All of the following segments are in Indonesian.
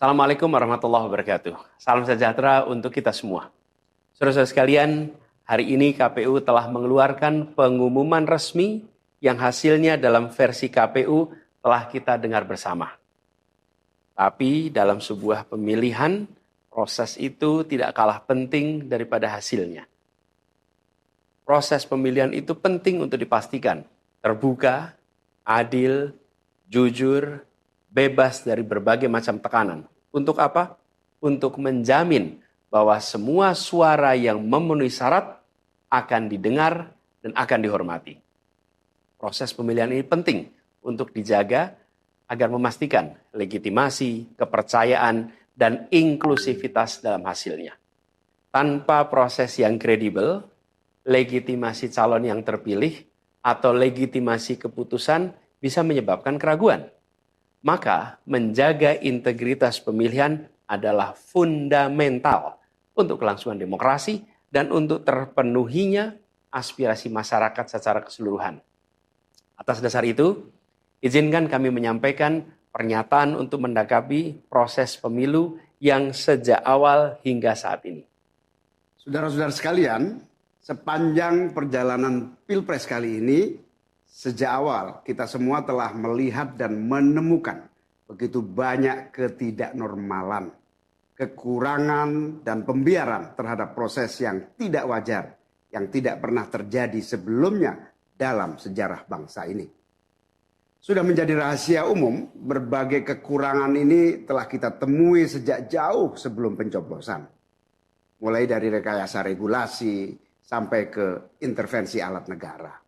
Assalamualaikum warahmatullahi wabarakatuh. Salam sejahtera untuk kita semua. Saudara-saudara sekalian, hari ini KPU telah mengeluarkan pengumuman resmi yang hasilnya dalam versi KPU telah kita dengar bersama. Tapi dalam sebuah pemilihan, proses itu tidak kalah penting daripada hasilnya. Proses pemilihan itu penting untuk dipastikan terbuka, adil, jujur, bebas dari berbagai macam tekanan. Untuk apa? Untuk menjamin bahwa semua suara yang memenuhi syarat akan didengar dan akan dihormati. Proses pemilihan ini penting untuk dijaga agar memastikan legitimasi, kepercayaan, dan inklusivitas dalam hasilnya. Tanpa proses yang kredibel, legitimasi calon yang terpilih atau legitimasi keputusan bisa menyebabkan keraguan. Maka menjaga integritas pemilihan adalah fundamental untuk kelangsungan demokrasi dan untuk terpenuhinya aspirasi masyarakat secara keseluruhan. Atas dasar itu, izinkan kami menyampaikan pernyataan untuk mendakapi proses pemilu yang sejak awal hingga saat ini. Saudara-saudara sekalian, sepanjang perjalanan Pilpres kali ini, sejak awal kita semua telah melihat dan menemukan begitu banyak ketidaknormalan, kekurangan dan pembiaran terhadap proses yang tidak wajar, yang tidak pernah terjadi sebelumnya dalam sejarah bangsa ini. Sudah menjadi rahasia umum, berbagai kekurangan ini telah kita temui sejak jauh sebelum pencoblosan. Mulai dari rekayasa regulasi sampai ke intervensi alat negara.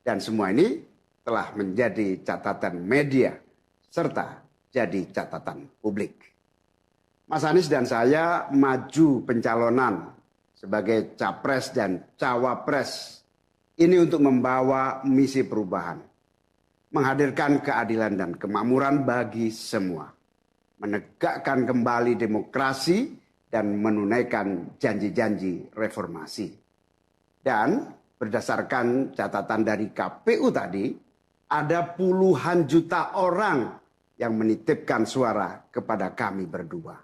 Dan semua ini telah menjadi catatan media serta jadi catatan publik. Mas Anies dan saya maju pencalonan sebagai capres dan cawapres ini untuk membawa misi perubahan. Menghadirkan keadilan dan kemakmuran bagi semua. Menegakkan kembali demokrasi dan menunaikan janji-janji reformasi. Dan berdasarkan catatan dari KPU tadi, ada puluhan juta orang yang menitipkan suara kepada kami berdua.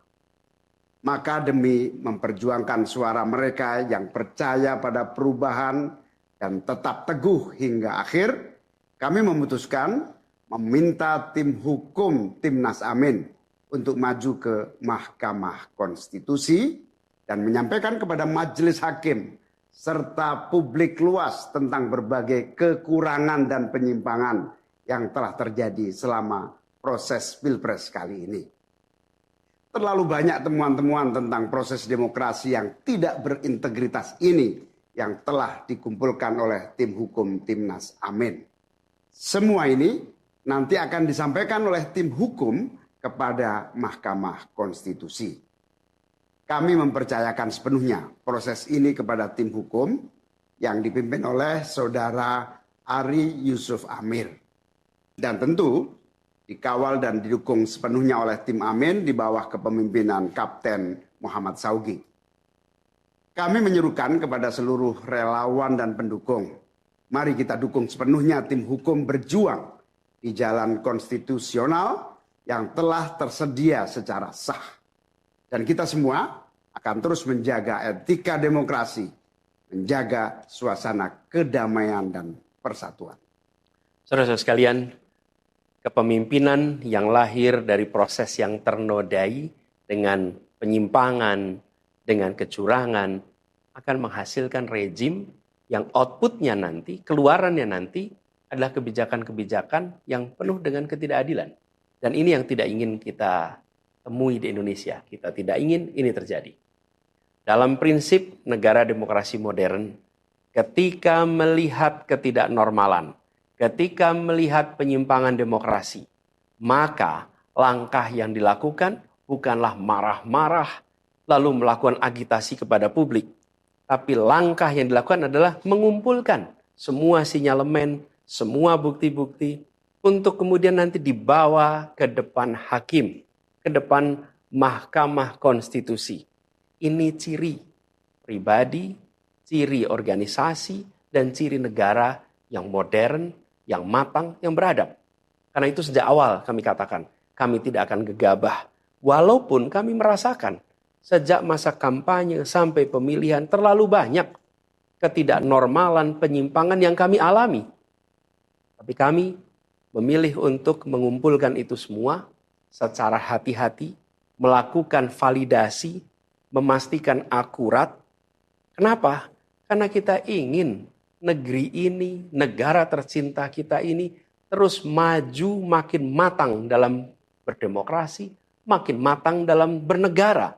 Maka demi memperjuangkan suara mereka yang percaya pada perubahan dan tetap teguh hingga akhir, kami memutuskan meminta tim hukum Timnas Amin untuk maju ke Mahkamah Konstitusi dan menyampaikan kepada Majelis Hakim serta publik luas tentang berbagai kekurangan dan penyimpangan yang telah terjadi selama proses Pilpres kali ini. Terlalu banyak temuan-temuan tentang proses demokrasi yang tidak berintegritas ini yang telah dikumpulkan oleh tim hukum Timnas Amin. Semua ini nanti akan disampaikan oleh tim hukum kepada Mahkamah Konstitusi. Kami mempercayakan sepenuhnya proses ini kepada tim hukum yang dipimpin oleh Saudara Ari Yusuf Amir. Dan tentu dikawal dan didukung sepenuhnya oleh tim Amin di bawah kepemimpinan Kapten Muhammad Saugi. Kami menyerukan kepada seluruh relawan dan pendukung, mari kita dukung sepenuhnya tim hukum berjuang di jalan konstitusional yang telah tersedia secara sah. Dan kita semua akan terus menjaga etika demokrasi, menjaga suasana kedamaian dan persatuan. Saudara-saudara sekalian, kepemimpinan yang lahir dari proses yang ternodai dengan penyimpangan, dengan kecurangan, akan menghasilkan rejim yang outputnya nanti, keluarannya nanti adalah kebijakan-kebijakan yang penuh dengan ketidakadilan. Dan ini yang tidak ingin kita temui di Indonesia. Kita tidak ingin ini terjadi. Dalam prinsip negara demokrasi modern, ketika melihat ketidaknormalan, ketika melihat penyimpangan demokrasi, maka langkah yang dilakukan bukanlah marah-marah lalu melakukan agitasi kepada publik. Tapi langkah yang dilakukan adalah mengumpulkan semua sinyalemen, semua bukti-bukti untuk kemudian nanti dibawa ke depan hakim, ke depan Mahkamah Konstitusi. Ini ciri pribadi, ciri organisasi, dan ciri negara yang modern, yang matang, yang beradab. Karena itu sejak awal kami katakan, kami tidak akan gegabah Walaupun kami merasakan sejak masa kampanye sampai pemilihan terlalu banyak ketidaknormalan, penyimpangan yang kami alami. Tapi kami memilih untuk mengumpulkan itu semua secara hati-hati, melakukan validasi, memastikan akurat. Kenapa? Karena kita ingin negeri ini, negara tercinta kita ini terus maju makin matang dalam berdemokrasi, makin matang dalam bernegara.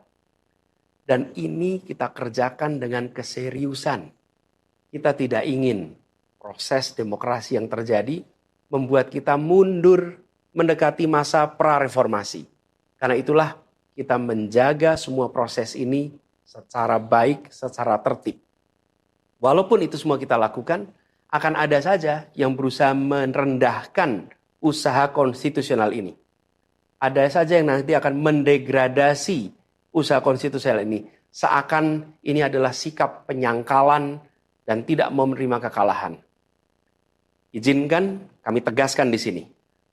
Dan ini kita kerjakan dengan keseriusan. Kita tidak ingin proses demokrasi yang terjadi membuat kita mundur mendekati masa prareformasi. Karena itulah kita menjaga semua proses ini secara baik, secara tertib. Walaupun itu semua kita lakukan, akan ada saja yang berusaha merendahkan usaha konstitusional ini. Ada saja yang nanti akan mendegradasi usaha konstitusional ini. Seakan ini adalah sikap penyangkalan dan tidak mau menerima kekalahan. Izinkan kami tegaskan di sini.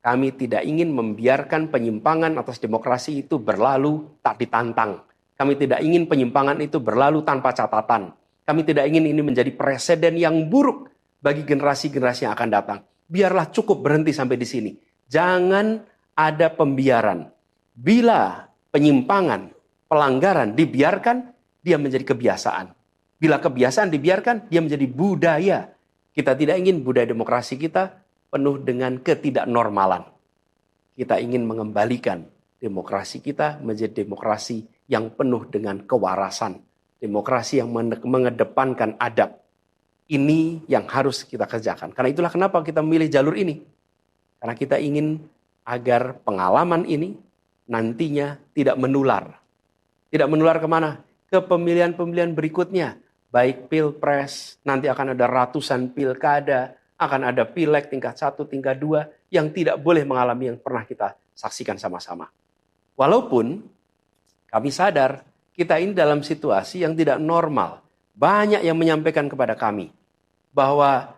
Kami tidak ingin membiarkan penyimpangan atas demokrasi itu berlalu tak ditantang. Kami tidak ingin penyimpangan itu berlalu tanpa catatan. Kami tidak ingin ini menjadi presiden yang buruk bagi generasi-generasi yang akan datang. Biarlah cukup berhenti sampai di sini. Jangan ada pembiaran. Bila penyimpangan, pelanggaran dibiarkan, dia menjadi kebiasaan. Bila kebiasaan dibiarkan, dia menjadi budaya. Kita tidak ingin budaya demokrasi kita penuh dengan ketidaknormalan. Kita ingin mengembalikan demokrasi kita menjadi demokrasi yang penuh dengan kewarasan. Demokrasi yang mengedepankan adab. Ini yang harus kita kerjakan. Karena itulah kenapa kita memilih jalur ini. Karena kita ingin agar pengalaman ini nantinya tidak menular. Tidak menular kemana? Ke pemilihan-pemilihan berikutnya. Baik pilpres, nanti akan ada ratusan pilkada, akan ada pileg tingkat 1, tingkat 2, yang tidak boleh mengalami yang pernah kita saksikan sama-sama. Walaupun kami sadar, kita ini dalam situasi yang tidak normal. Banyak yang menyampaikan kepada kami bahwa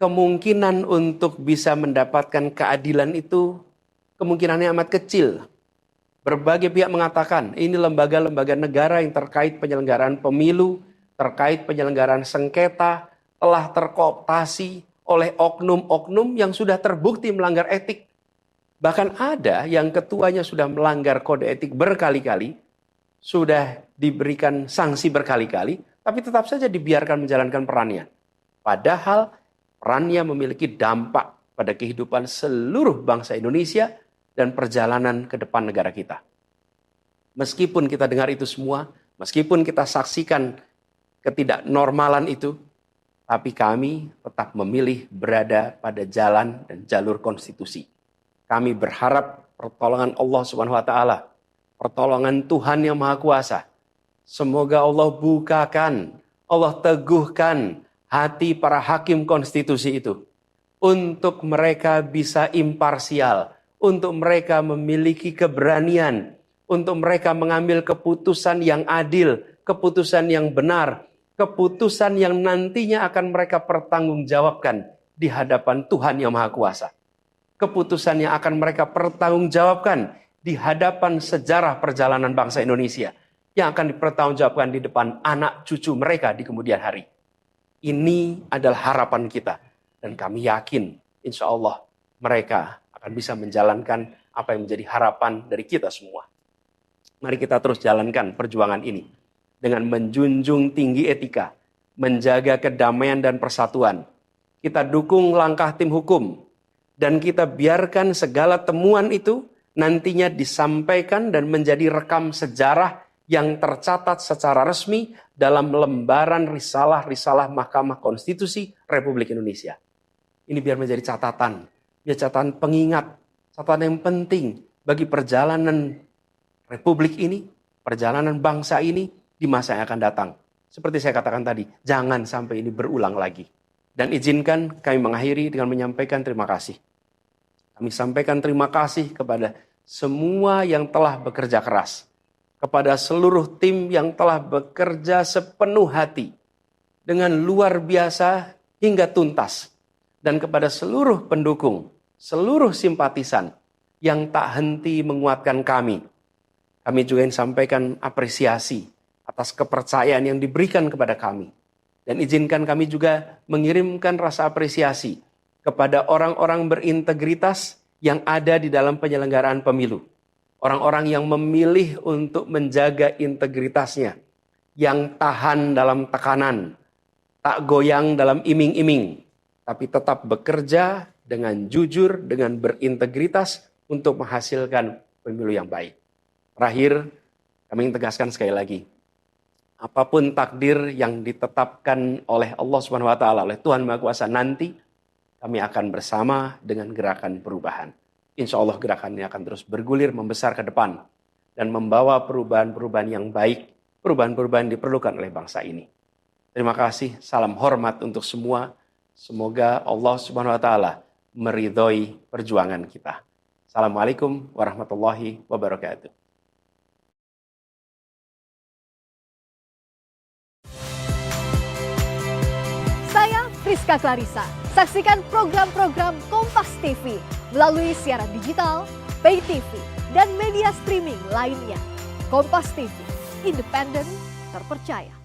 kemungkinan untuk bisa mendapatkan keadilan itu kemungkinannya amat kecil. Berbagai pihak mengatakan ini lembaga-lembaga negara yang terkait penyelenggaraan pemilu, terkait penyelenggaraan sengketa, telah terkooptasi oleh oknum-oknum yang sudah terbukti melanggar etik. Bahkan ada yang ketuanya sudah melanggar kode etik berkali-kali, sudah diberikan sanksi berkali-kali, tapi tetap saja dibiarkan menjalankan perannya. Padahal perannya memiliki dampak pada kehidupan seluruh bangsa Indonesia dan perjalanan ke depan negara kita. Meskipun kita dengar itu semua, meskipun kita saksikan ketidaknormalan itu, tapi kami tetap memilih berada pada jalan dan jalur konstitusi. Kami berharap pertolongan Allah Subhanahu wa taala, pertolongan Tuhan yang Maha Kuasa. Semoga Allah bukakan, Allah teguhkan hati para hakim konstitusi itu. Untuk mereka bisa imparsial, untuk mereka memiliki keberanian, untuk mereka mengambil keputusan yang adil, keputusan yang benar, keputusan yang nantinya akan mereka pertanggungjawabkan di hadapan Tuhan yang Maha Kuasa. Keputusan yang akan mereka pertanggungjawabkan di hadapan sejarah perjalanan bangsa Indonesia yang akan dipertanggungjawabkan di depan anak cucu mereka di kemudian hari. Ini adalah harapan kita dan kami yakin insya Allah mereka akan bisa menjalankan apa yang menjadi harapan dari kita semua. Mari kita terus jalankan perjuangan ini dengan menjunjung tinggi etika, menjaga kedamaian dan persatuan. Kita dukung langkah tim hukum dan kita biarkan segala temuan itu nantinya disampaikan dan menjadi rekam sejarah yang tercatat secara resmi dalam lembaran risalah-risalah Mahkamah Konstitusi Republik Indonesia. Ini biar menjadi catatan, biar catatan pengingat, catatan yang penting bagi perjalanan Republik ini, perjalanan bangsa ini di masa yang akan datang. Seperti saya katakan tadi, jangan sampai ini berulang lagi. Dan izinkan kami mengakhiri dengan menyampaikan terima kasih. Kami sampaikan terima kasih kepada semua yang telah bekerja keras. Kepada seluruh tim yang telah bekerja sepenuh hati. Dengan luar biasa hingga tuntas. Dan kepada seluruh pendukung, seluruh simpatisan yang tak henti menguatkan kami. Kami juga ingin sampaikan apresiasi atas kepercayaan yang diberikan kepada kami. Dan izinkan kami juga mengirimkan rasa apresiasi kepada orang-orang berintegritas yang ada di dalam penyelenggaraan pemilu. Orang-orang yang memilih untuk menjaga integritasnya, yang tahan dalam tekanan, tak goyang dalam iming-iming, tapi tetap bekerja dengan jujur, dengan berintegritas untuk menghasilkan pemilu yang baik. Terakhir, kami ingin tegaskan sekali lagi, apapun takdir yang ditetapkan oleh Allah Subhanahu wa taala, oleh Tuhan Maha Kuasa nanti, kami akan bersama dengan gerakan perubahan. Insya Allah gerakan ini akan terus bergulir, membesar ke depan, dan membawa perubahan-perubahan yang baik, perubahan-perubahan yang diperlukan oleh bangsa ini. Terima kasih, salam hormat untuk semua. Semoga Allah Subhanahu wa taala meridhoi perjuangan kita. Assalamualaikum warahmatullahi wabarakatuh. Saya Friska Clarissa. Saksikan program-program Kompas TV melalui siaran digital, pay TV, dan media streaming lainnya. Kompas TV, independen, terpercaya.